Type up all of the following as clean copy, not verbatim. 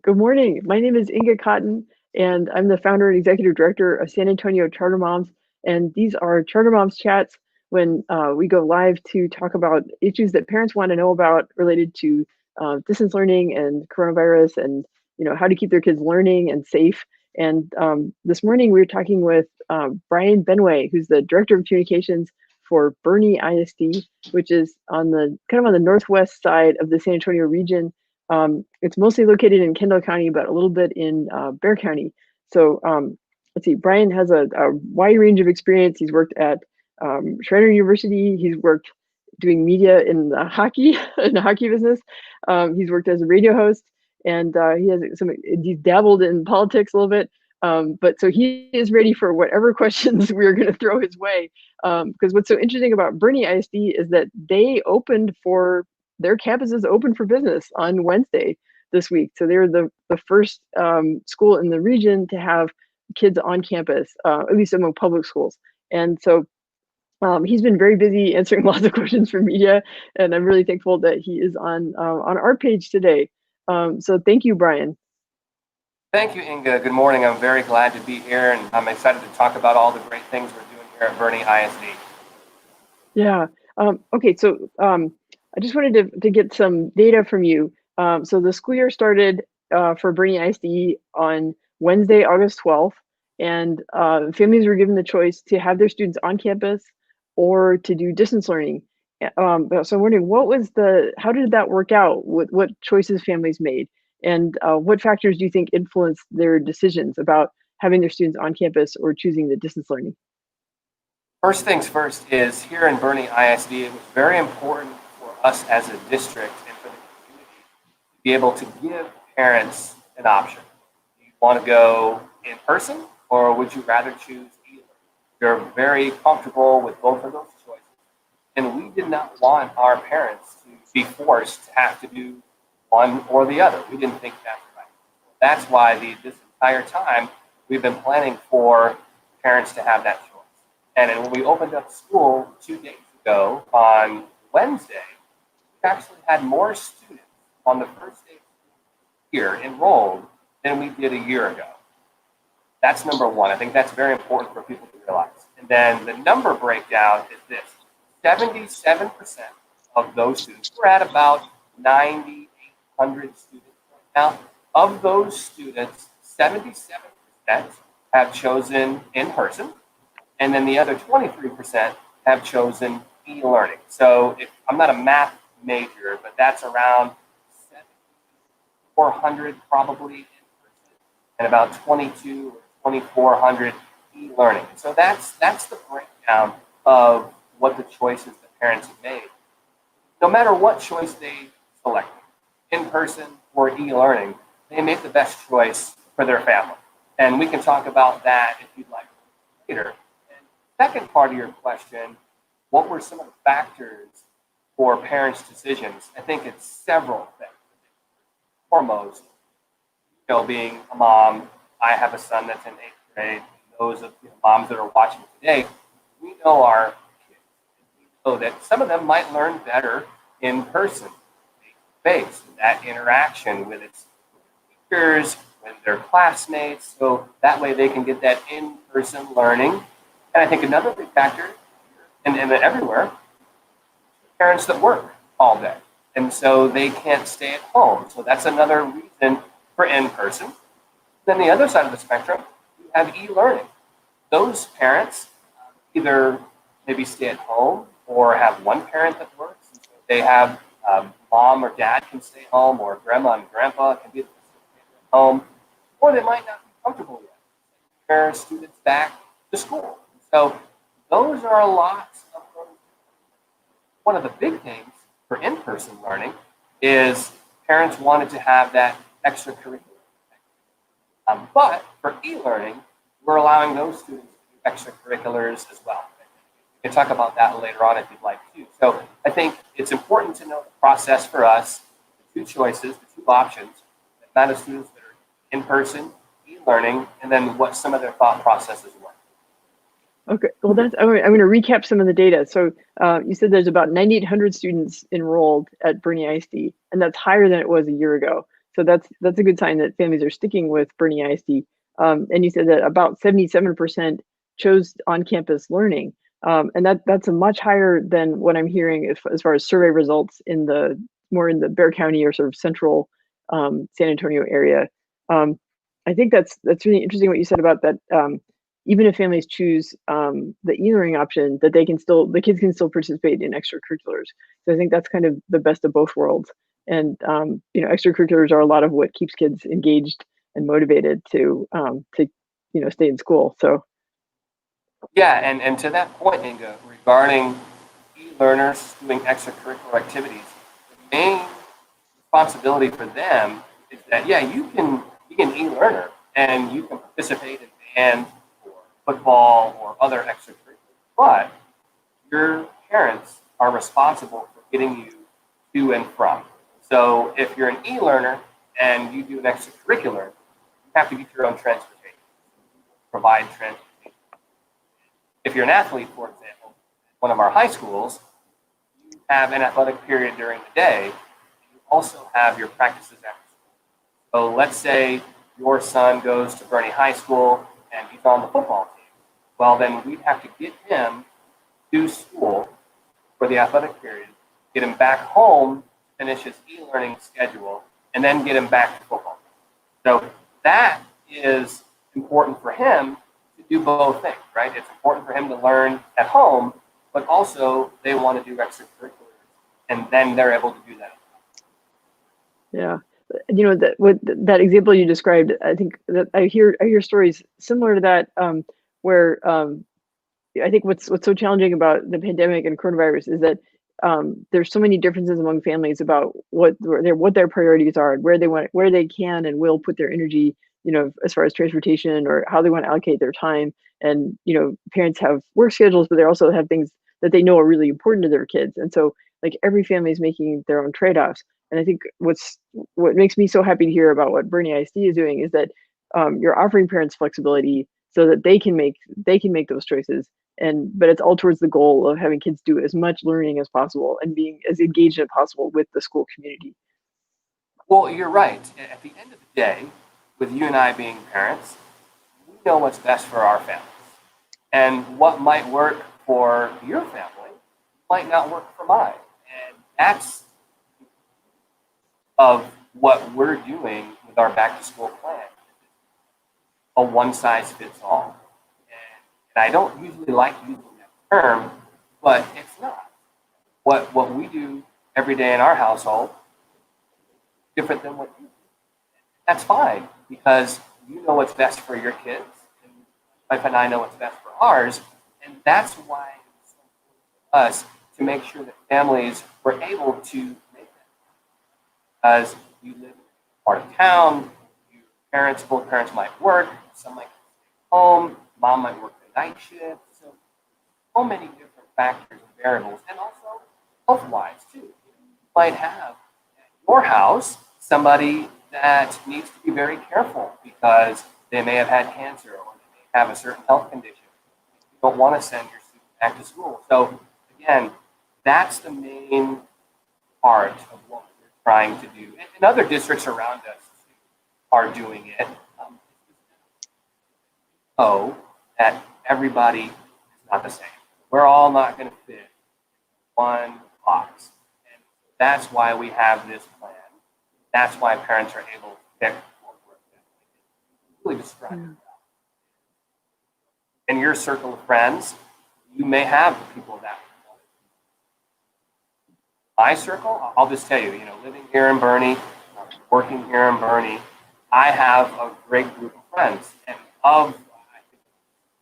Good morning. My name is Inga Cotton, and I'm the founder and executive director of San Antonio Charter Moms. And these are Charter Moms chats when we go live to talk about issues that parents want to know about related to distance learning and coronavirus, and how to keep their kids learning and safe. And this morning we were talking with Bryan Benway, who's the director of communications for Boerne ISD, which is on the kind of on the northwest side of the San Antonio region. It's mostly located in Kendall County, but a little bit in Bexar County. So let's see, Bryan has a wide range of experience. He's worked at Schreiner University. He's worked doing media in the hockey in the hockey business. He's worked as a radio host, and he's dabbled in politics a little bit. But so he is ready for whatever questions we're going to throw his way. Because what's so interesting about Boerne ISD is that their campus is open for business on Wednesday this week. So they're the first school in the region to have kids on campus, at least among public schools. And so he's been very busy answering lots of questions for media, and I'm really thankful that he is on our page today. So thank you, Bryan. Thank you, Inga. Good morning. I'm very glad to be here, and I'm excited to talk about all the great things we're doing here at Boerne ISD. Yeah. Okay. So I just wanted to get some data from you. So the school year started for Boerne ISD on Wednesday, August 12th, and families were given the choice to have their students on campus or to do distance learning. So I'm wondering, how did that work out? What choices families made, and what factors do you think influenced their decisions about having their students on campus or choosing the distance learning? First things first is here in Boerne ISD, it was very important for us as a district and for the community to be able to give parents an option. Do you want to go in person, or would you rather choose e-learning? You're very comfortable with both of those choices. And we did not want our parents to be forced to have to do one or the other. We didn't think that's right. That's why this entire time we've been planning for parents to have that choice. And when we opened up school 2 days ago on Wednesday, we actually had more students on the first day here enrolled than we did a year ago. That's number one. I think that's very important for people to realize. And then the number breakdown is this: 77% of those students, we're at about 9,800 students right now. Of those students, 77% have chosen in person. And then the other 23% have chosen e-learning. So I'm not a math major, but that's around 7,400 probably in person, and about 22 or 2,400 e-learning. So that's the breakdown of what the choices that parents have made. No matter what choice they selected, in person or e-learning, they made the best choice for their family. And we can talk about that if you'd like later. Second part of your question, what were some of the factors for parents' decisions? I think it's several things. Foremost, being a mom, I have a son that's in 8th grade. Those of moms that are watching today, we know our kids. We know that some of them might learn better in person, face-to-face, that interaction with its teachers, with their classmates, so that way they can get that in-person learning. And I think another big factor, and everywhere, parents that work all day. And so they can't stay at home. So that's another reason for in-person. Then the other side of the spectrum, you have e-learning. Those parents either maybe stay at home or have one parent that works. And so they have mom or dad can stay home, or grandma and grandpa can be at home, or they might not be comfortable yet. Their students back to school. So those are a lot of those. One of the big things for in-person learning is parents wanted to have that extracurricular. But for e-learning, we're allowing those students to do extracurriculars as well. We can talk about that later on if you'd like to. So I think it's important to know the process for us, the two choices, the two options, the amount of students that are in person, e-learning, and then what some of their thought processes were. Okay, well, I'm going to recap some of the data. So you said there's about 9,800 students enrolled at Boerne ISD, and that's higher than it was a year ago. So that's a good sign that families are sticking with Boerne ISD. And you said that about 77% chose on-campus learning, and that's a much higher than what I'm hearing as far as survey results in the more in the Bexar County or sort of central San Antonio area. Um, I think that's really interesting what you said about that. Even if families choose the e-learning option, that the kids can still participate in extracurriculars. So I think that's kind of the best of both worlds. And extracurriculars are a lot of what keeps kids engaged and motivated to stay in school. So Yeah, and to that point, Inga, regarding e-learners doing extracurricular activities, the main responsibility for them is that, yeah, you can be an e-learner and you can participate in band or football or other extracurriculars, but your parents are responsible for getting you to and from. So if you're an e-learner and you do an extracurricular, you have to get your own transportation, provide transportation. If you're an athlete, for example, one of our high schools, you have an athletic period during the day. You also have your practices after school. So let's say your son goes to Boerne High School and he's on the football team. Well, then we'd have to get him to school for the athletic period, get him back home, finish his e-learning schedule, and then get him back to football. So that is important for him to do both things, right? It's important for him to learn at home, but also they want to do extracurriculars, and then they're able to do that. yeah, that example you described, I think that I hear stories similar to that, where I think what's so challenging about the pandemic and coronavirus is that there's so many differences among families about what their priorities are and where they can and will put their energy, as far as transportation or how they want to allocate their time. And parents have work schedules, but they also have things that they know are really important to their kids. And so, like, every family is making their own trade-offs. And I think what makes me so happy to hear about what Boerne ISD is doing is that you're offering parents flexibility so that they can make those choices, but it's all towards the goal of having kids do as much learning as possible and being as engaged as possible with the school community. Well, you're right. At the end of the day, with you and I being parents, we know what's best for our families. And what might work for your family might not work for mine. And that's of what we're doing with our back to school plan. A one size fits all. And I don't usually like using that term, but it's not. What we do every day in our household is different than what you do. That's fine, because you know what's best for your kids, and my wife and I know what's best for ours, and that's why it's so important for us to make sure that families were able to make that. Because you live in a part of town, both parents might work, some might stay home, mom might work the night shift, so many different factors and variables, and also health-wise too. You might have at your house somebody that needs to be very careful because they may have had cancer or they may have a certain health condition. You don't want to send your student back to school. So again, that's the main part of what we're trying to do. And other districts around us are doing it. So that everybody is not the same. We're all not going to fit in one box. And that's why we have this plan. That's why parents are able to pick what works best. Really describe it. In your circle of friends, you may have people that. My circle, I'll just tell you, living here in Boerne, working here in Boerne, I have a great group of friends. And of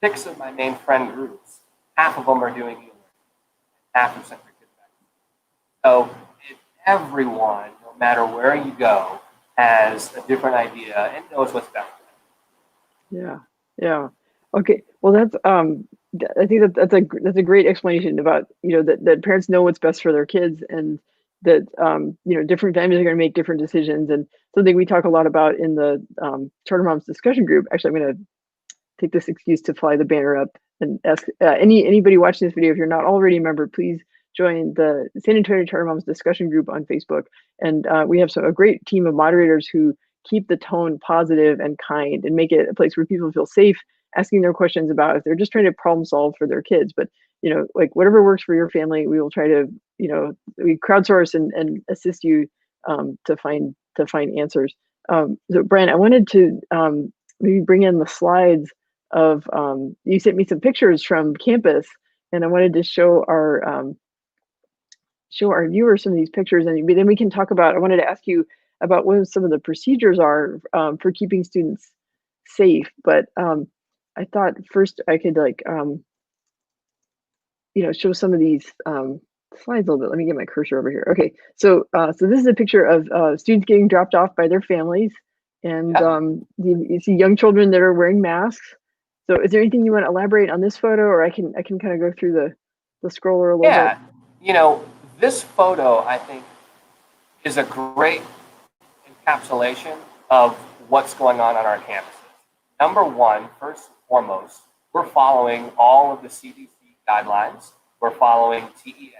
6 of my main friend groups, half of them are doing e-learning, half have sent their kids back. So everyone, no matter where you go, has a different idea and knows what's best for them. Yeah. Okay. Well, I think that's a great explanation about that parents know what's best for their kids, and that different families are going to make different decisions. And something we talk a lot about in the Charter Moms discussion group. Actually, I'm going to take this excuse to fly the banner up and ask anybody watching this video, if you're not already a member, please join the San Antonio Charter Moms discussion group on Facebook. And we have a great team of moderators who keep the tone positive and kind and make it a place where people feel safe asking their questions about if they're just trying to problem solve for their kids. But, like whatever works for your family, we will try to, we crowdsource and assist you to find answers. So Bryan, I wanted to maybe bring in the slides of you sent me some pictures from campus, and I wanted to show our viewers some of these pictures, and then we can talk about. I wanted to ask you about what some of the procedures are for keeping students safe. But I thought first I could show some of these slides a little bit. Let me get my cursor over here. Okay, so this is a picture of students getting dropped off by their families, and you see young children that are wearing masks. So is there anything you want to elaborate on this photo, or I can kind of go through the scroller a little bit? Yeah, this photo I think is a great encapsulation of what's going on our campuses. Number one, first and foremost, we're following all of the CDC guidelines. We're following TEA.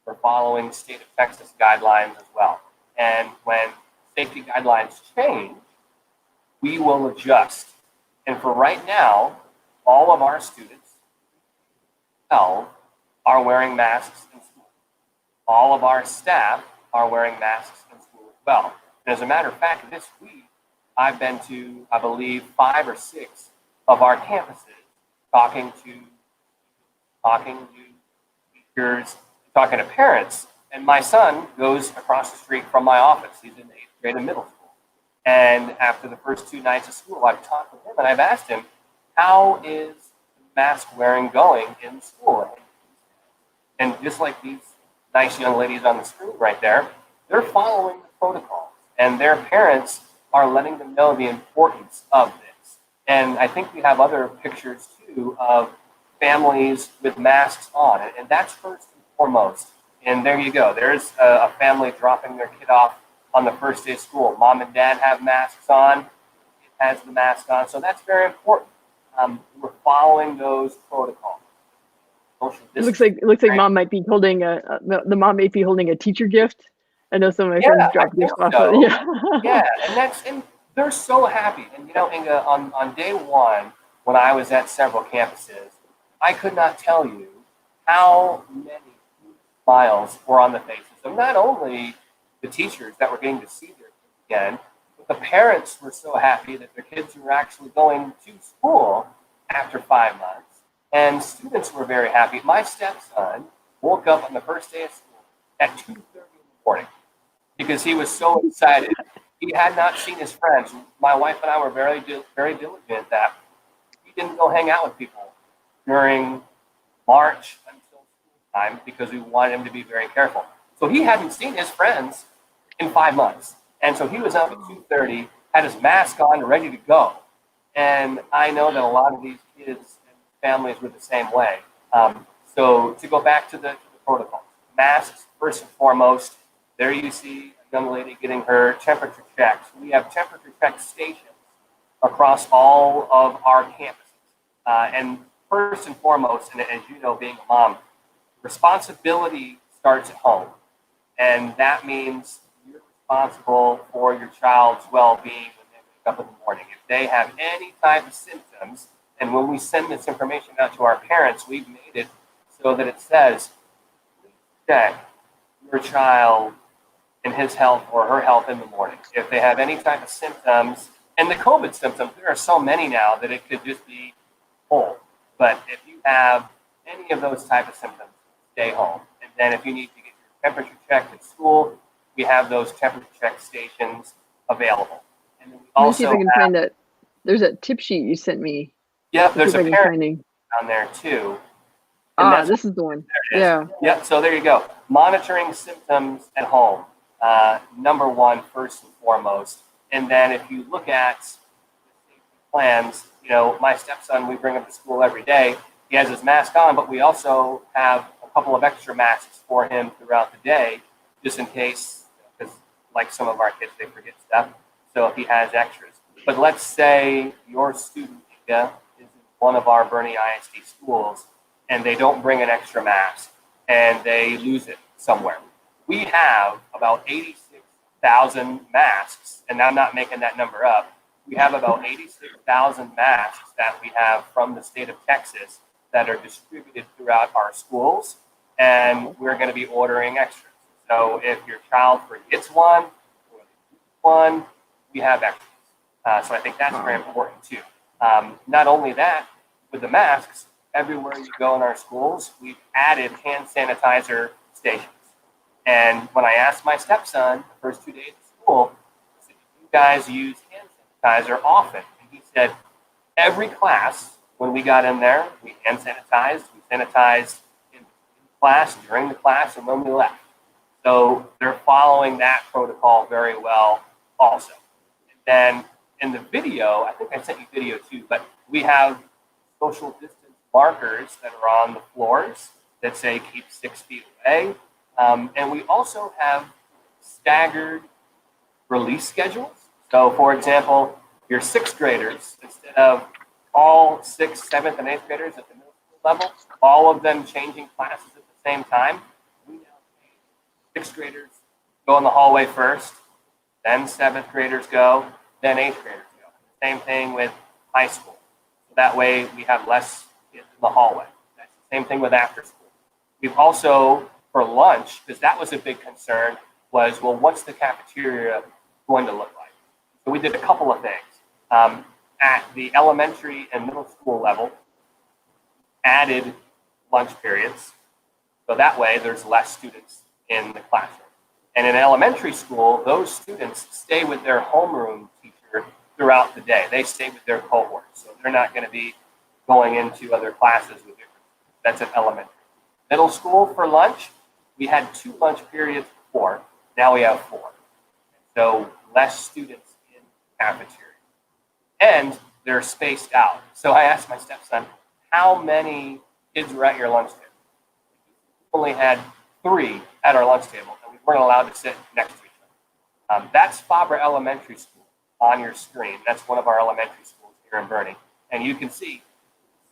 We're following state of Texas guidelines as well. And when safety guidelines change, we will adjust. And for right now, all of our students are wearing masks in school. All of our staff are wearing masks in school as well. And as a matter of fact, this week, I've been to, I believe, 5 or 6 of our campuses, talking to teachers, talking to parents. And my son goes across the street from my office. He's in 8th grade in middle school. And after the first 2 nights of school, I've talked with him and I've asked him, how is mask wearing going in school? And just like these nice young ladies on the screen right there, they're following the protocols, and their parents are letting them know the importance of this. And I think we have other pictures too of families with masks on, and that's first and foremost. And there you go. There's a family dropping their kid off on the first day of school. Mom and dad have masks on. It has the mask on, so that's very important. We're following those protocols. It looks like mom might be holding the mom may be holding a teacher gift. I know some of my friends dropped gifts off. So. Yeah, and they're so happy. And Inga, on day one, when I was at several campuses, I could not tell you how many smiles were on the faces of not only the teachers that were getting to see their kids again, but the parents were so happy that their kids were actually going to school after 5 months. And students were very happy. My stepson woke up on the first day of school at 2:30 in the morning because he was so excited. He had not seen his friends. My wife and I were very diligent that he didn't go hang out with people during March until school time because we wanted him to be very careful. So he hadn't seen his friends in 5 months. And so he was up at 2:30, had his mask on, ready to go. And I know that a lot of these kids families were the same way. So to go back to the protocol, masks first and foremost. There you see a young lady getting her temperature checked. We have temperature check stations across all of our campuses. And first and foremost, and as you know, being a mom, responsibility starts at home. And that means you're responsible for your child's well-being when they wake up in the morning. If they have any type of symptoms, and when we send this information out to our parents, we've made it so that it says, please check your child and his health or her health in the morning. If they have any type of symptoms, and the COVID symptoms, there are so many now that it could just be cold. But if you have any of those type of symptoms, stay home. And then if you need to get your temperature checked at school, we have those temperature check stations available. And then we also see if I can find that. There's a tip sheet you sent me. Yep, there's a parent on there too. And this is the one. Yeah. Yep, so there you go. Monitoring symptoms at home. Number one, first and foremost. And then if you look at safety plans, my stepson, we bring him to school every day. He has his mask on, but we also have a couple of extra masks for him throughout the day, just in case, because like some of our kids, they forget stuff. So if he has extras. But let's say your student is in one of our Boerne ISD schools and they don't bring an extra mask and they lose it somewhere. We have about 86,000 masks, and I'm not making that number up. We have about 86,000 masks that we have from the state of Texas that are distributed throughout our schools, and we're going to be ordering extras. So if your child forgets one, or one, we have extras. So I think that's very important too. Not only that, with the masks, everywhere you go in our schools, we've added hand sanitizer stations. And when I asked my stepson the first 2 days of school, I said, "Do you guys use hand sanitizer often?" And he said, every class, when we got in there, we hand sanitized. We sanitized in class, during the class, and when we left. So they're following that protocol very well also. And then in the video, I think I sent you video too, but we have social distance markers that are on the floors that say keep 6 feet away. And we also have staggered release schedules. So for example, your sixth graders, instead of all sixth, seventh, and eighth graders at the middle school level, all of them changing classes at the same time, we now sixth graders go in the hallway first, then seventh graders go, then eighth graders go. Same thing with high school. So that way we have less kids in the hallway. That's the same thing with after school. We've also, for lunch, because that was a big concern, was, well, what's the cafeteria going to look like? So we did a couple of things. At the elementary and middle school level, added lunch periods. So that way there's less students in the classroom. And in elementary school, those students stay with their homeroom teacher throughout the day. They stay with their cohort. So they're not going to be going into other classes with different. That's at elementary. Middle school, for lunch, we had 2 lunch periods before. Now we have 4. So less students in the cafeteria. And they're spaced out. So I asked my stepson, how many kids were at your lunch table? We only had 3 at our lunch table, and we weren't allowed to sit next to each other. That's Fabre Elementary School on your screen. That's one of our elementary schools here in Boerne. And you can see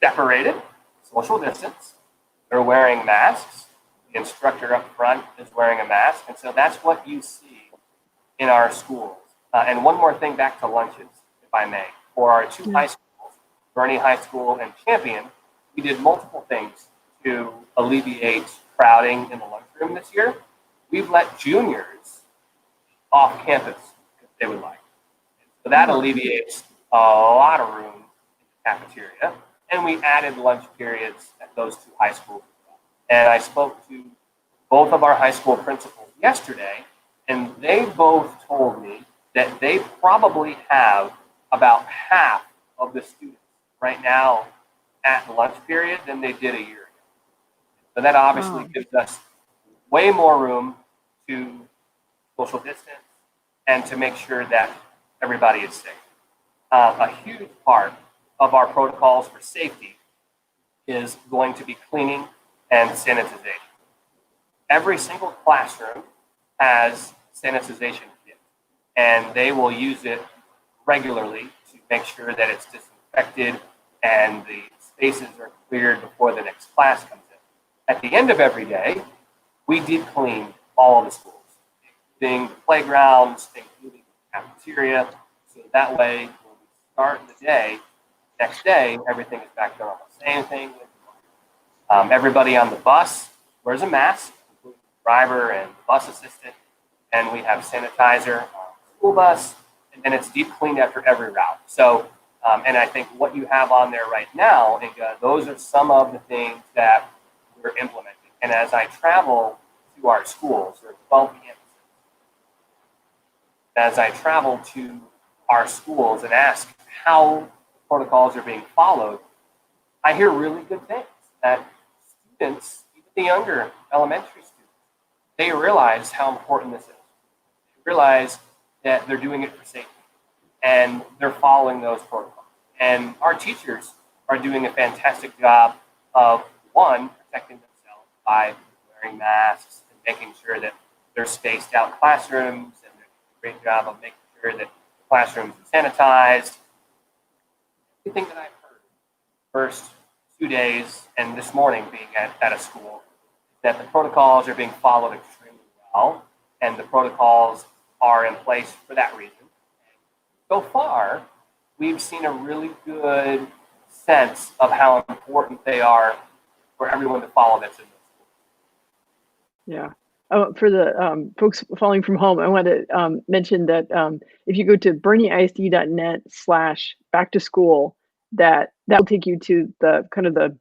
separated, social distance. They're wearing masks. The instructor up front is wearing a mask. And so that's what you see in our schools. And one more thing back to lunches, if I may. For our 2 high schools, Boerne High School and Champion, we did multiple things to alleviate crowding in the lunchroom this year. We've let juniors off campus if they would like. So that alleviates a lot of room in the cafeteria. And we added lunch periods at those 2 high schools as well. And I spoke to both of our high school principals yesterday, and they both told me that they probably have about half of the students right now at lunch period than they did a year ago. So that obviously gives us way more room to social distance and to make sure that everybody is safe. A huge part of our protocols for safety is going to be cleaning and sanitization. Every single classroom has sanitization kit, and they will use it regularly to make sure that it's disinfected and the spaces are cleared before the next class comes in. At the end of every day, we deep clean all of the schools, including the playgrounds, including the cafeteria, so that way when we start the day, next day, everything is back to normal. Same thing with everybody on the bus wears a mask, including the driver and the bus assistant, and we have sanitizer on the school bus, and then it's deep cleaned after every route. So, and I think what you have on there right now, Inga, those are some of the things that we're implementing. And as I travel to our schools, there are 12 campuses, as I travel to our schools and ask how protocols are being followed, I hear really good things, that students, even the younger elementary students, they realize how important this is. They realize that they're doing it for safety, and they're following those protocols. And our teachers are doing a fantastic job of, one, protecting themselves by wearing masks and making sure that they're spaced out classrooms, and they're doing a great job of making sure that the classrooms are sanitized. Everything that I've heard first 2 days and this morning being at a school, that the protocols are being followed extremely well, and the protocols are in place for that reason. So far, we've seen a really good sense of how important they are for everyone to follow that's in the school. Yeah. Oh, for the folks following from home, I want to mention that if you go to BoerneISD.net/back to school, that will take you to the kind of the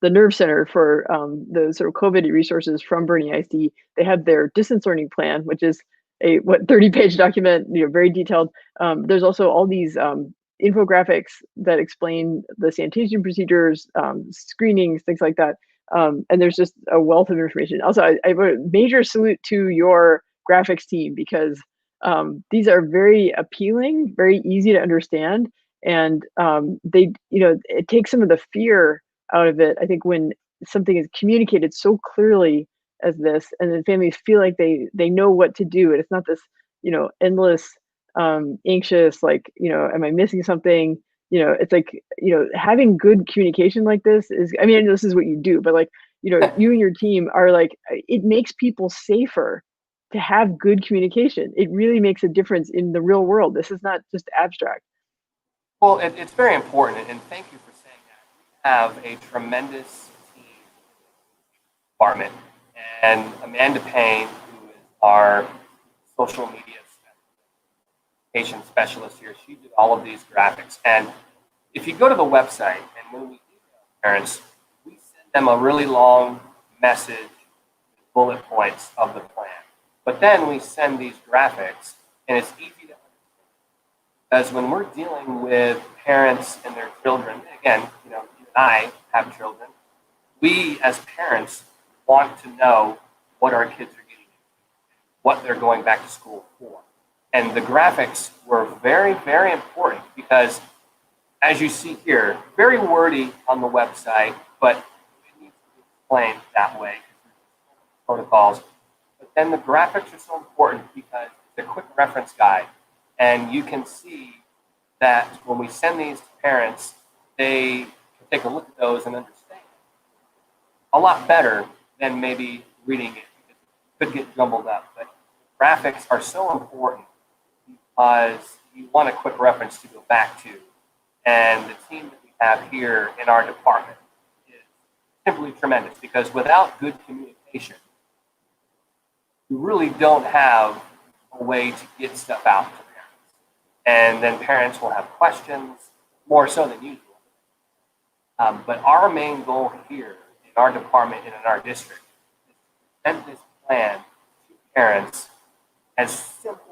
nerve center for the sort of COVID resources from Boerne ISD. They have their distance learning plan, which is a 30-page document, very detailed. There's also all these infographics that explain the sanitation procedures, screenings, things like that. And there's just a wealth of information. Also, I have a major salute to your graphics team because these are very appealing, very easy to understand, and it takes some of the fear out of it. I think when something is communicated so clearly as this, and then families feel like they know what to do, and it's not this endless anxious, like, am I missing something? It's like, having good communication like this is, I mean, this is what you do, but like, you and your team are like, it makes people safer to have good communication. It really makes a difference in the real world. This is not just abstract. Well, it's very important, and thank you for saying that. We have a tremendous team department, and Amanda Payne, who is our social media patient specialist here, she did all of these graphics. And if you go to the website, and when we email parents, we send them a really long message, bullet points of the plan. But then we send these graphics, and it's easy to understand. Because when we're dealing with parents and their children, again, you and I have children, we as parents want to know what our kids are getting, what they're going back to school for. And the graphics were very, very important because, as you see here, very wordy on the website, but it needs to be explained that way, protocols. But then the graphics are so important because it's a quick reference guide. And you can see that when we send these to parents, they can take a look at those and understand a lot better than maybe reading it, because it could get jumbled up. But graphics are so important because you want a quick reference to go back to. And the team that we have here in our department is simply tremendous, because without good communication, you really don't have a way to get stuff out to parents. And then parents will have questions, more so than usual. But our main goal here in our department and in our district is to present this plan to parents as simple,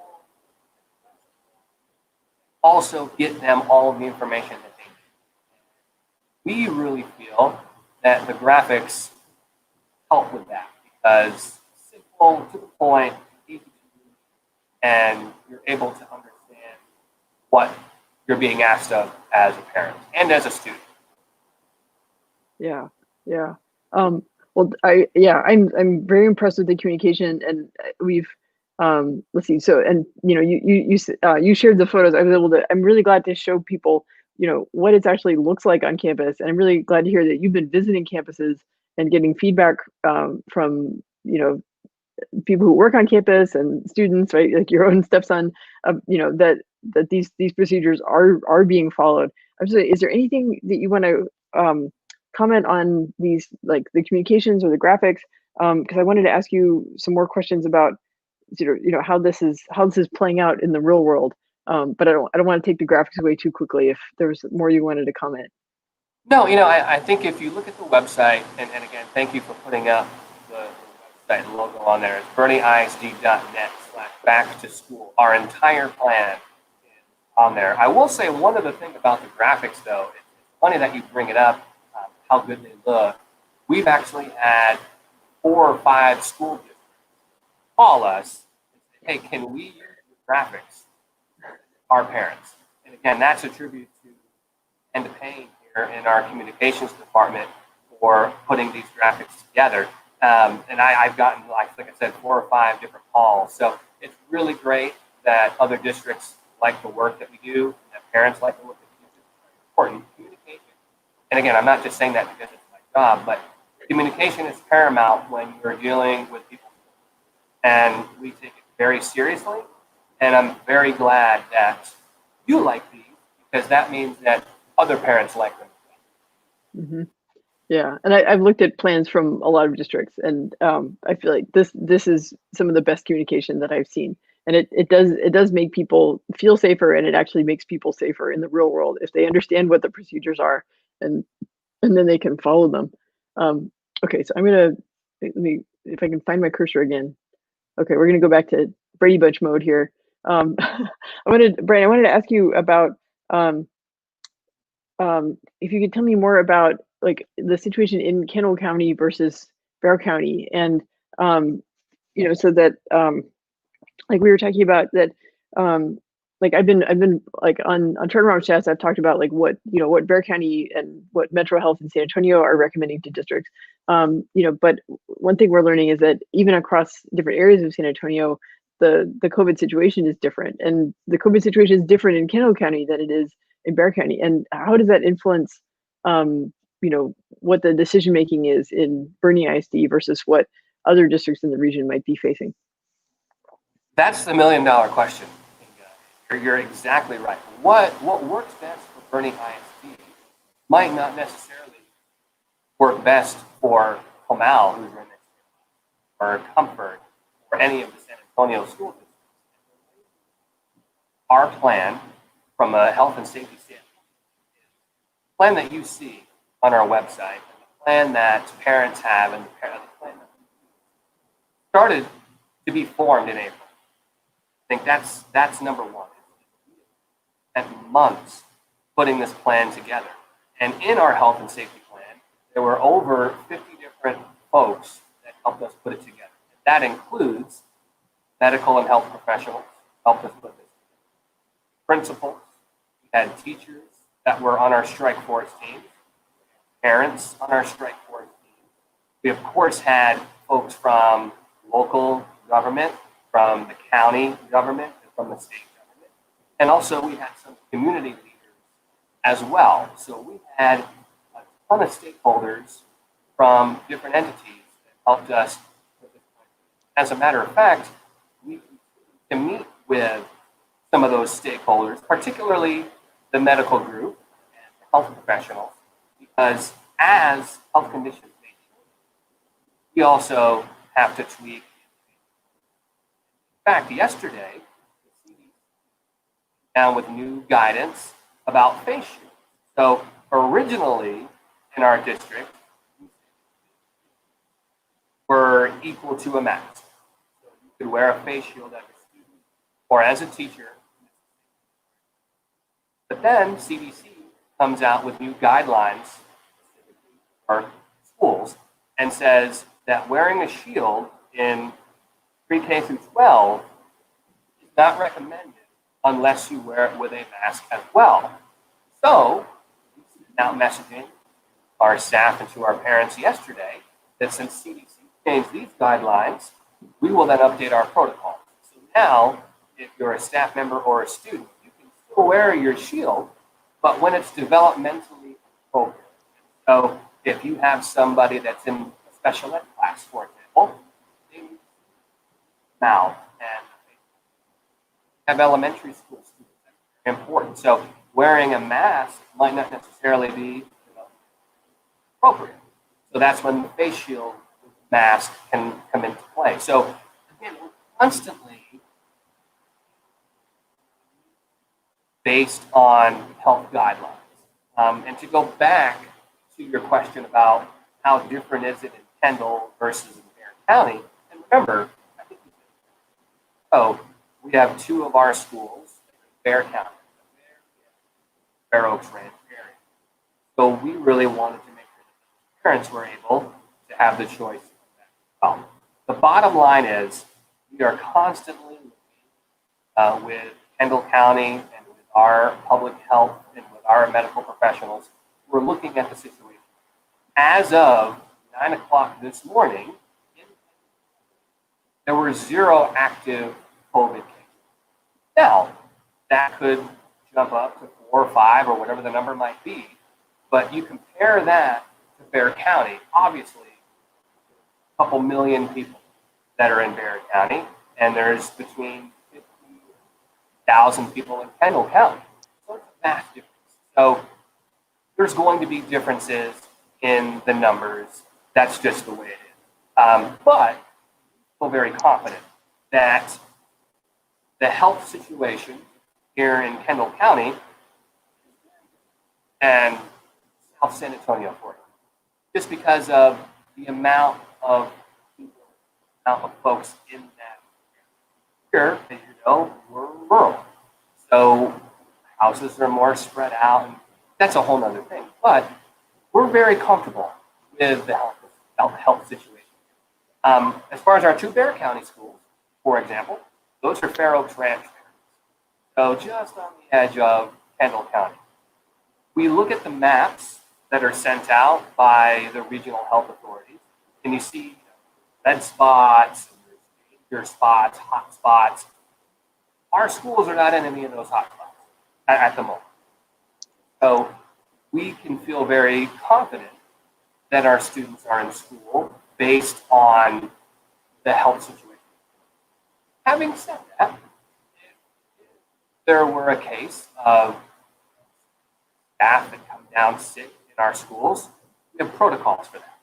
also get them all of the information that they need. We really feel that the graphics help with that, because simple, to the point, easy to read, and you're able to understand what you're being asked of as a parent and as a student. Yeah, yeah. Well, I'm very impressed with the communication, and we've let's see. So, and you shared the photos. I'm really glad to show people what it actually looks like on campus, and I'm really glad to hear that you've been visiting campuses and getting feedback from people who work on campus and students, right? Like your own stepson, that these procedures are being followed. Is there anything that you want to comment on these, like the communications or the graphics? Because I wanted to ask you some more questions about how this is playing out in the real world. But I don't want to take the graphics away too quickly. If there was more you wanted to comment. No, I think if you look at the website, and again, thank you for putting up the website logo on there. It's BoerneISD.net/back to school. Our entire plan is on there. I will say one other thing about the graphics, though. It's funny that you bring it up, how good they look. We've actually had 4 or 5 school districts call us and say, hey, can we use your graphics? Our parents. And again, that's a tribute to Amanda Payne here in our communications department for putting these graphics together. And I've gotten, like I said, 4 or 5 different calls. So it's really great that other districts like the work that we do, and that parents like the work that we do. It's important. Communication And again, I'm not just saying that because it's my job, but communication is paramount when you're dealing with people. And we take it very seriously. And I'm very glad that you like these, because that means that other parents like them. Mm-hmm. Yeah, and I've looked at plans from a lot of districts, and I feel like this is some of the best communication that I've seen, and it does make people feel safer, and it actually makes people safer in the real world if they understand what the procedures are, and and then they can follow them. Um, okay, so I'm gonna let me if I can find my cursor again. Okay, we're gonna go back to Brady Bunch mode here. Brian, I wanted to ask you about um, if you could tell me more about like the situation in Kendall County versus Bear County, and um, so that like we were talking about that, um, like I've been like on turnaround chats, I've talked about like what Bear County and what Metro Health in San Antonio are recommending to districts. But one thing we're learning is that even across different areas of San Antonio, the COVID situation is different, and the COVID situation is different in Kendall County than it is in Bear County. And how does that influence, what the decision making is in Boerne ISD versus what other districts in the region might be facing? That's the $1,000,000 question. You're exactly right. What works best for Boerne ISD might not necessarily work best for Comal, who's right next to or Comfort, or any of the San Antonio school districts. Our plan, from a health and safety standpoint, the plan that you see on our website, and the plan that parents have, and the plan that started to be formed in April. I think that's number one. Spent months putting this plan together. And in our health and safety plan, there were over 50 different folks that helped us put it together. And that includes medical and health professionals helped us put this together. Principals, we had teachers that were on our strike force team, parents on our strike force team. We of course had folks from local government, from the county government, and from the state government. And also we had some community leaders as well. So we had a ton of stakeholders from different entities that helped us. As a matter of fact, we can meet with some of those stakeholders, particularly the medical group and health professionals, because as health conditions may change, we also have to tweak. In fact, yesterday, the CDC came down with new guidance about face shields. So originally in our district, were equal to a mask. So you could wear a face shield as a student or as a teacher. But then CDC comes out with new guidelines for schools and says that wearing a shield in pre-K through 12 is not recommended unless you wear it with a mask as well. So we sent out messaging to our staff and to our parents yesterday that since CDC changed these guidelines, we will then update our protocol. So now, if you're a staff member or a student, you can still wear your shield, but when it's developmentally appropriate. So if you have somebody that's in a special ed class, for example, they need mouth and have elementary school students. That's important. So wearing a mask might not necessarily be appropriate. So that's when the face shield mask can come into play. So again, we're constantly based on health guidelines. And to go back to your question about how different is it in Kendall versus in Bear County, and remember, I think we have two of our schools in Bear County, Fair Oaks Ranch area. So we really wanted to make sure that parents were able to have the choice. The bottom line is we are constantly looking with Kendall County and with our public health and with our medical professionals. We're looking at the situation. As of 9 o'clock this morning, there were 0 active COVID cases. Now, that could jump up to 4 or 5 or whatever the number might be. But you compare that to Bexar County, obviously, a couple million people that are in Bexar County, and there's between 50,000 people in Kendall County. So it's a vast difference. So there's going to be differences in the numbers. That's just the way it is. But I feel very confident that the health situation here in Kendall County and South San Antonio, for it, just because of the amount of people, amount of folks in that. Here, as you know, we're rural, so houses are more spread out, and that's a whole other thing. But we're very comfortable with the health situation. As far as our two Bexar County schools, for example, those are Fair Oaks Ranch, so just on the edge of Kendall County. We look at the maps that are sent out by the regional health authorities, and you see red spots, danger spots, hot spots. Our schools are not in any of those hot spots at the moment. So we can feel very confident that our students are in school based on the health situation. Having said that, if there were a case of staff that come down sick in our schools, we have protocols for that.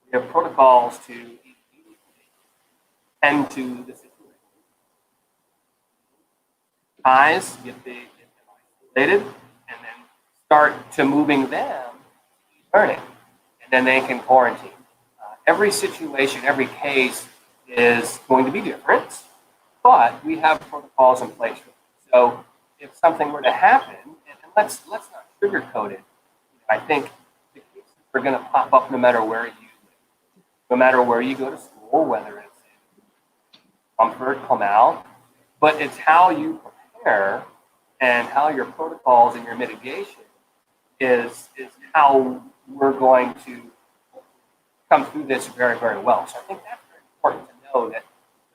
We have protocols to tend to the situation. Guys get them isolated and then start to moving them to learning, and then they can quarantine. Every situation, every case is going to be different, but we have protocols in place for it. So if something were to happen, and let's not sugarcoat it, I think the cases are going to pop up no matter where you live, no matter where you go to school, whether it's in Comfort, Comal, but it's how you prepare and how your protocols and your mitigation is how we're going to come through this very, very well. So I think that's very important to know that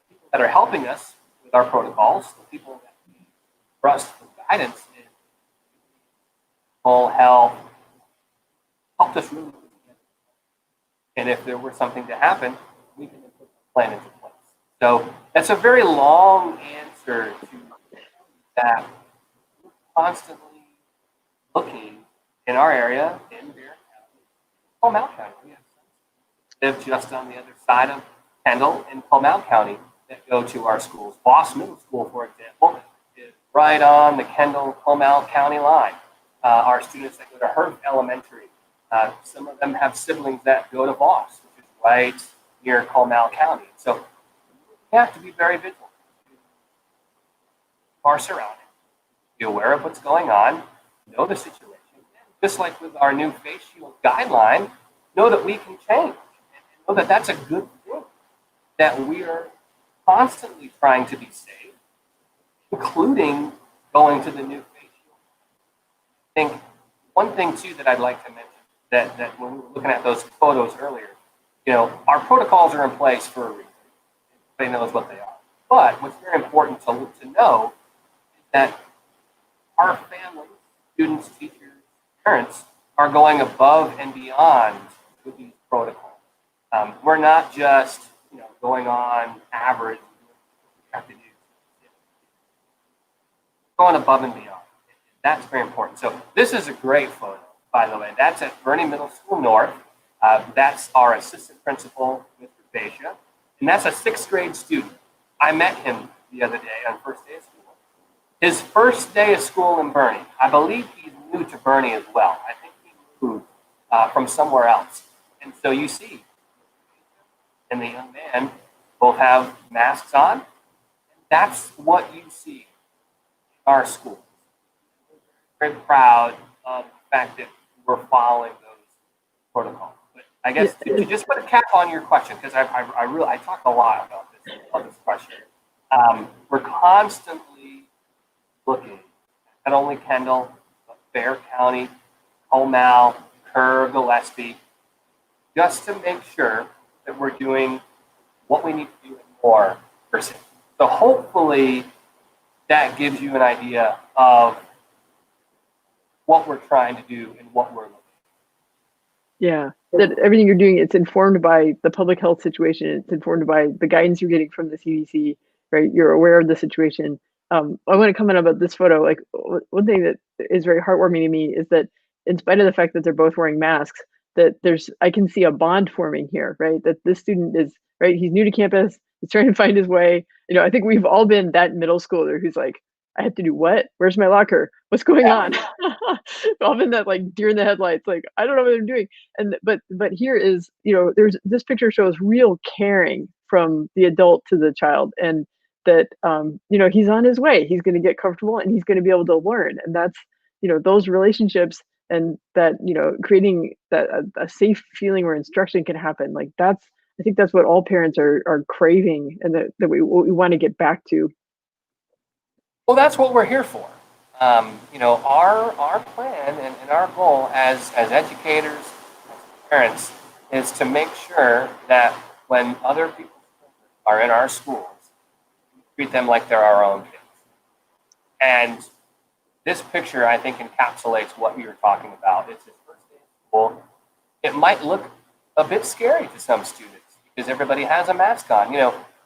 the people that are helping us with our protocols, the people that we trust for guidance in whole health, helped us really put together. And if there were something to happen, we can put a plan into place. So that's a very long answer to that. We're constantly looking in our area, in Bexar County, Comal County. We live just on the other side of Kendall in Comal County that go to our schools. Boss Middle School, for example, is right on the Kendall-Comal County line. Our students that go to Herb Elementary, some of them have siblings that go to Voss, which is right near Comal County. So we have to be very vigilant of our surroundings, be aware of what's going on, know the situation. Just like with our new face shield guideline, know that we can change. Know that that's a good thing, that we are constantly trying to be safe, including going to the new face shield. I think one thing, too, that I'd like to mention, that when we were looking at those photos earlier, our protocols are in place for a reason. Everybody knows what they are. But what's very important to know is that our families, students, teachers, parents are going above and beyond with these protocols. We're not just, going on average. We have to do going above and beyond. That's very important. So this is a great photo, by the way. That's at Boerne Middle School North. That's our assistant principal, Mr. Beja, and that's a 6th grade student. I met him the other day on first day of school. His first day of school in Boerne. I believe he's new to Boerne as well. I think he moved from somewhere else. And so you see, and the young man both have masks on. And that's what you see in our schools. We're very proud of the fact that we're following those protocols. But I guess to just put a cap on your question, because I talk a lot about this question. We're constantly looking at not only Kendall, but Bexar County, Comal, Kerr, Gillespie, just to make sure that we're doing what we need to do and more for safety. So hopefully that gives you an idea of what we're trying to do and what we're looking Yeah, that everything you're doing, it's informed by the public health situation. It's informed by the guidance you're getting from the CDC, right? You're aware of the situation. I want to comment about this photo. Like one thing that is very heartwarming to me is that in spite of the fact that they're both wearing masks, that I can see a bond forming here, right? That this student is, right, he's new to campus, he's trying to find his way. I think we've all been that middle schooler who's like, I have to do what? Where's my locker? What's going on? All been that like deer in the headlights, like I don't know what I'm doing. And but here is, there's this picture shows real caring from the adult to the child, and that he's on his way, he's going to get comfortable and he's going to be able to learn. And that's, those relationships, and that, creating that a safe feeling where instruction can happen, like that's, I think that's what all parents are craving, and that we want to get back to. Well, that's what we're here for. Our plan and our goal as educators, as parents, is to make sure that when other people are in our schools, we treat them like they're our own kids. And this picture, I think, encapsulates what you were talking about. It's his first day of school. It might look a bit scary to some students because everybody has a mask on.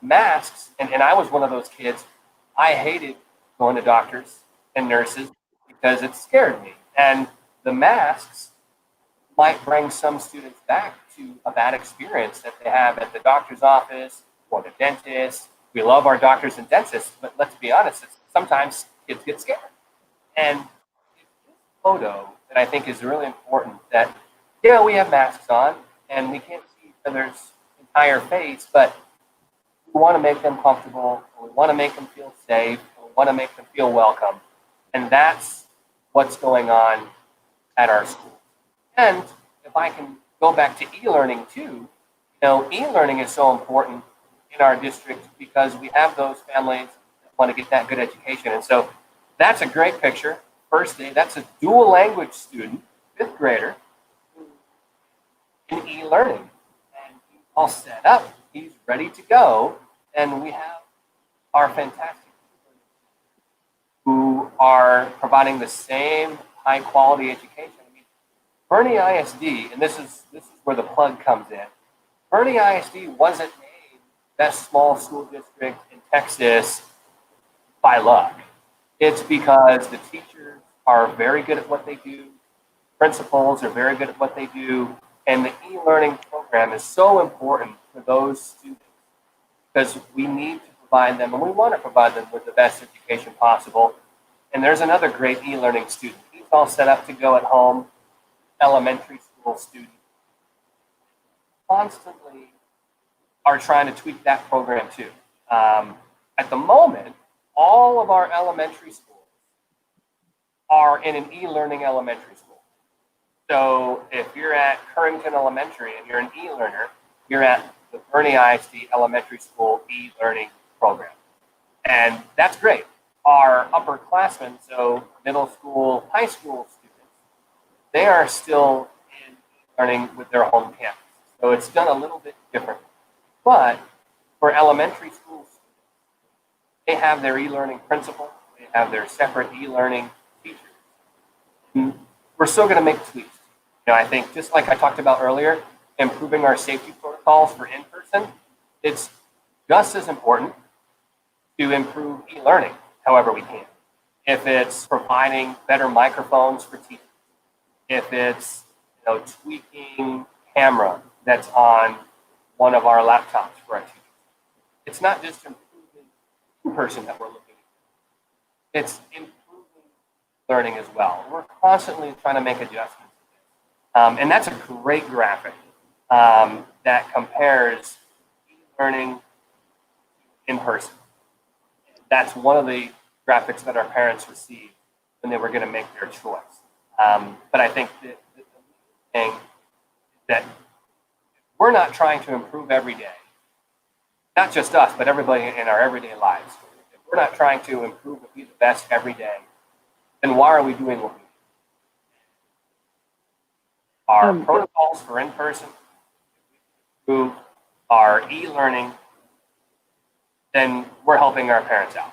Masks, and I was one of those kids, I hated going to doctors and nurses because it scared me. And the masks might bring some students back to a bad experience that they have at the doctor's office or the dentist. We love our doctors and dentists, but let's be honest, sometimes kids get scared. And this photo that I think is really important, that, we have masks on and we can't see each other's entire face, but we want to make them comfortable, we want to make them feel safe, we want to make them feel welcome. And that's what's going on at our school. And if I can go back to e-learning too, e-learning is so important in our district because we have those families that want to get that good education. And so that's a great picture. First day, that's a dual language student, fifth grader, in e-learning. And he's all set up, he's ready to go. And we have our fantastic who are providing the same high quality education. Boerne ISD, and this is where the plug comes in. Boerne ISD wasn't named best small school district in Texas by luck. It's because the teachers are very good at what they do, principals are very good at what they do, and the e-learning program is so important for those students because we need to provide them, and we want to provide them with the best education possible. And there's another great e-learning student. He's all set up to go at home, elementary school student. Constantly are trying to tweak that program too. At the moment, all of our elementary schools are in an e-learning elementary school. So if you're at Currington Elementary and you're an e-learner, you're at the Boerne ISD Elementary School e-learning program. And that's great. Our upperclassmen, so middle school, high school students, they are still in learning with their home campus. So it's done a little bit different. But for elementary school students, they have their e-learning principal, they have their separate e-learning teachers. And we're still going to make tweaks. I think just like I talked about earlier, improving our safety protocols for in-person, it's just as important to improve e-learning however we can. If it's providing better microphones for teachers, if it's tweaking camera that's on one of our laptops for our teachers. It's not just improving in-person that we're looking at. It's improving learning as well. We're constantly trying to make adjustments. And that's a great graphic that compares e-learning in person. That's one of the graphics that our parents received when they were going to make their choice. But I think the thing is that we're not trying to improve every day. Not just us, but everybody in our everyday lives. If we're not trying to improve and be the best every day, then why are we doing what we do? Our protocols for in-person, improve our e-learning, then we're helping our parents out.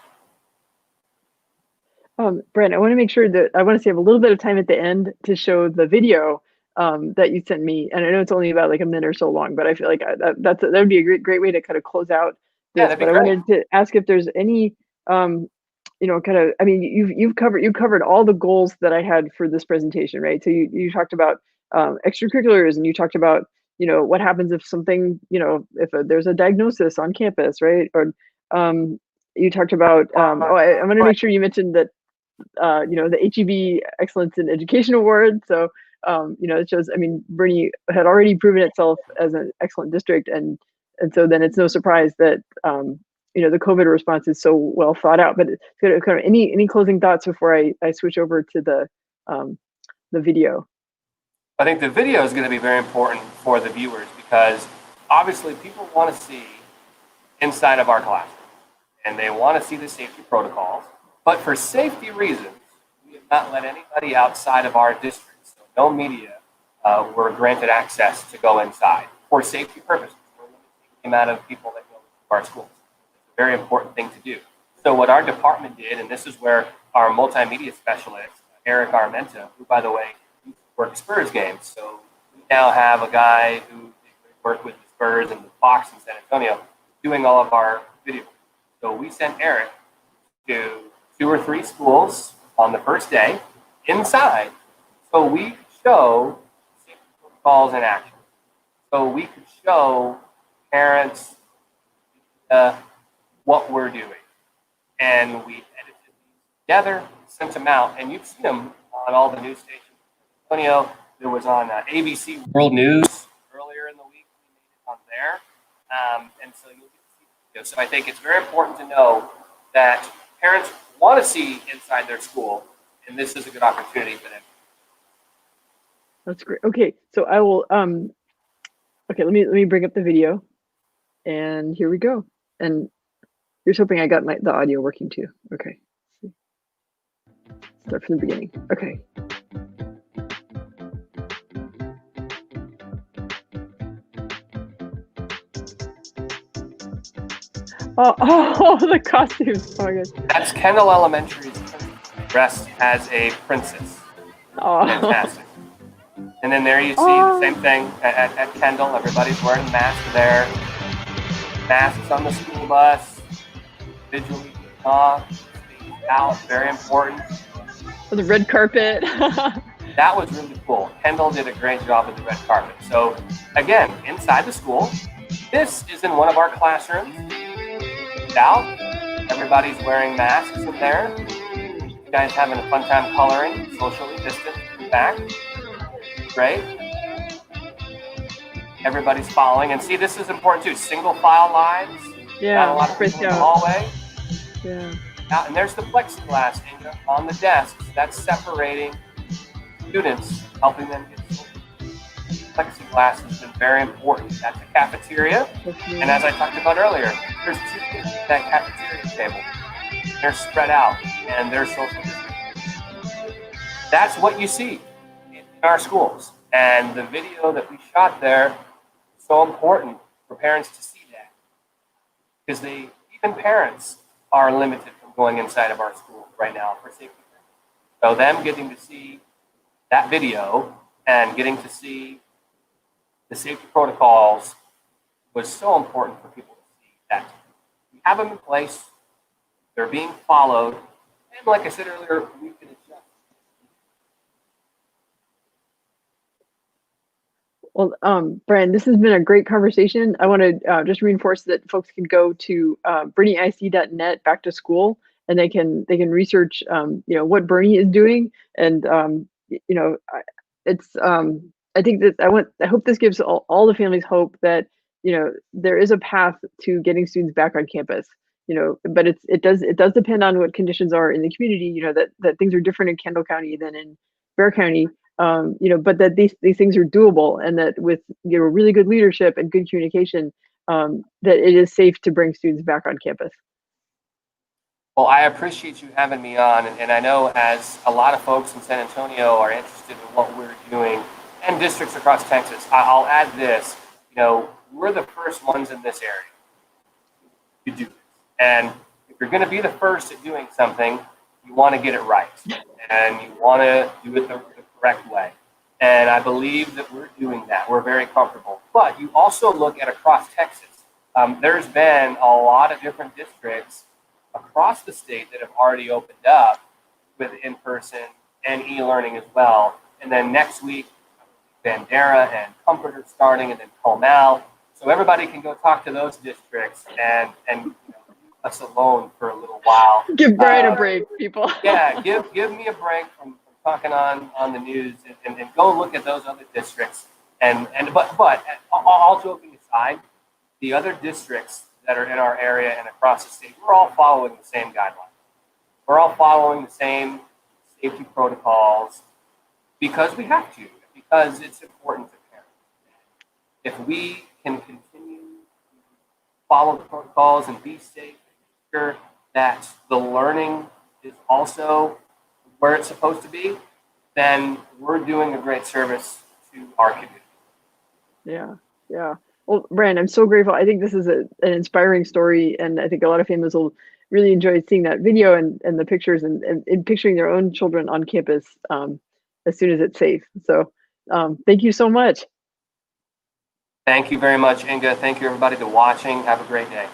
Brent, I want to make sure that I want to save a little bit of time at the end to show the video that you sent me, and I know it's only about like a minute or so long, but I feel like that would be a great way to kind of close out Yeah, this. that'd be But I great. wanted to ask if there's any, kind of, I mean, you've covered all the goals that I had for this presentation, right? So you talked about extracurriculars, and you talked about what happens if something, if there's a diagnosis on campus, right? Or you talked about I want to make sure you mentioned that the HEB Excellence in Education Award. So, it shows, I mean, Boerne had already proven itself as an excellent district. And so then it's no surprise that, the COVID response is so well thought out. But kind of any closing thoughts before I switch over to the video? I think the video is going to be very important for the viewers because obviously people want to see inside of our classroom and they want to see the safety protocols. But for safety reasons, we have not let anybody outside of our district, so no media, were granted access to go inside for safety purposes. We're limiting the amount of people that go to our schools. It's a very important thing to do. So what our department did, and this is where our multimedia specialist, Eric Armenta, who, by the way, works Spurs games. So we now have a guy who worked with the Spurs and the Fox in San Antonio doing all of our video. So we sent Eric to 2 or 3 schools on the first day inside so we could show safety protocols in action. So we could show parents what we're doing. And we edited these together, sent them out, and you've seen them on all the news stations. Antonio, there was on ABC World News earlier in the week. We made it on there. And so you'll get to see the video. So I think it's very important to know that parents want to see inside their school, and this is a good opportunity for them. That's great. Okay, so I will. Okay, let me bring up the video, and here we go. And here's hoping I got the audio working too. Okay, start from the beginning. Okay. Oh, the costumes. Oh my gosh. That's Kendall Elementary's dressed as a princess. Oh. Fantastic. And then there you see the same thing at Kendall. Everybody's wearing masks there. Masks on the school bus. Visually off, spaced out, very important. The red carpet. That was really cool. Kendall did a great job with the red carpet. So again, inside the school, this is in one of our classrooms. Out, everybody's wearing masks in there. You guys having a fun time coloring, socially distant in the back. Great. Everybody's following, and see, this is important too. Single file lines. Yeah. Not a lot of people in the hallway. Yeah. And there's the plexiglass on the desks. That's separating students, helping them get social. Plexiglass has been very important. That's a cafeteria. And as I talked about earlier, there's 2 kids at that cafeteria table. They're spread out and they're social distancing. That's what you see in our schools. And the video that we shot there is so important for parents to see that. Because even parents are limited from going inside of our schools right now for safety reasons. So them getting to see that video and getting to see the safety protocols was so important for people to see that we have them in place, they're being followed, and like I said earlier, we can adjust. Well, Bryan, this has been a great conversation. I want to just reinforce that folks can go to BoerneISD.net back to school, and they can research what Boerne is doing, and it's I think that I hope this gives all the families hope that there is a path to getting students back on campus. But it does depend on what conditions are in the community. That things are different in Kendall County than in Bexar County. But that these things are doable, and that with really good leadership and good communication, that it is safe to bring students back on campus. Well, I appreciate you having me on, and I know as a lot of folks in San Antonio are interested in what we're doing, and districts across Texas, I'll add this. We're the first ones in this area to do this, and if you're going to be the first at doing something, you want to get it right, and you want to do it the correct way. And I believe that we're doing that. We're very comfortable. But you also look at across Texas. There's been a lot of different districts across the state that have already opened up with in-person and e-learning as well. And then next week, Bandera and Comfort are starting, and then Comal. So everybody can go talk to those districts and leave us alone for a little while. Give Bryan a break, people. Yeah, give me a break from talking on the news and go look at those other districts. But all joking aside, the other districts that are in our area and across the state, we're all following the same guidelines. We're all following the same safety protocols because we have to, because it's important to parents. If we can continue to follow the protocols and be safe, and make sure that the learning is also where it's supposed to be, then we're doing a great service to our community. Yeah, yeah. Well, Bryan, I'm so grateful. I think this is an inspiring story, and I think a lot of families will really enjoy seeing that video and the pictures and picturing their own children on campus as soon as it's safe. So thank you so much. Thank you very much, Inga. Thank you, everybody, for watching. Have a great day.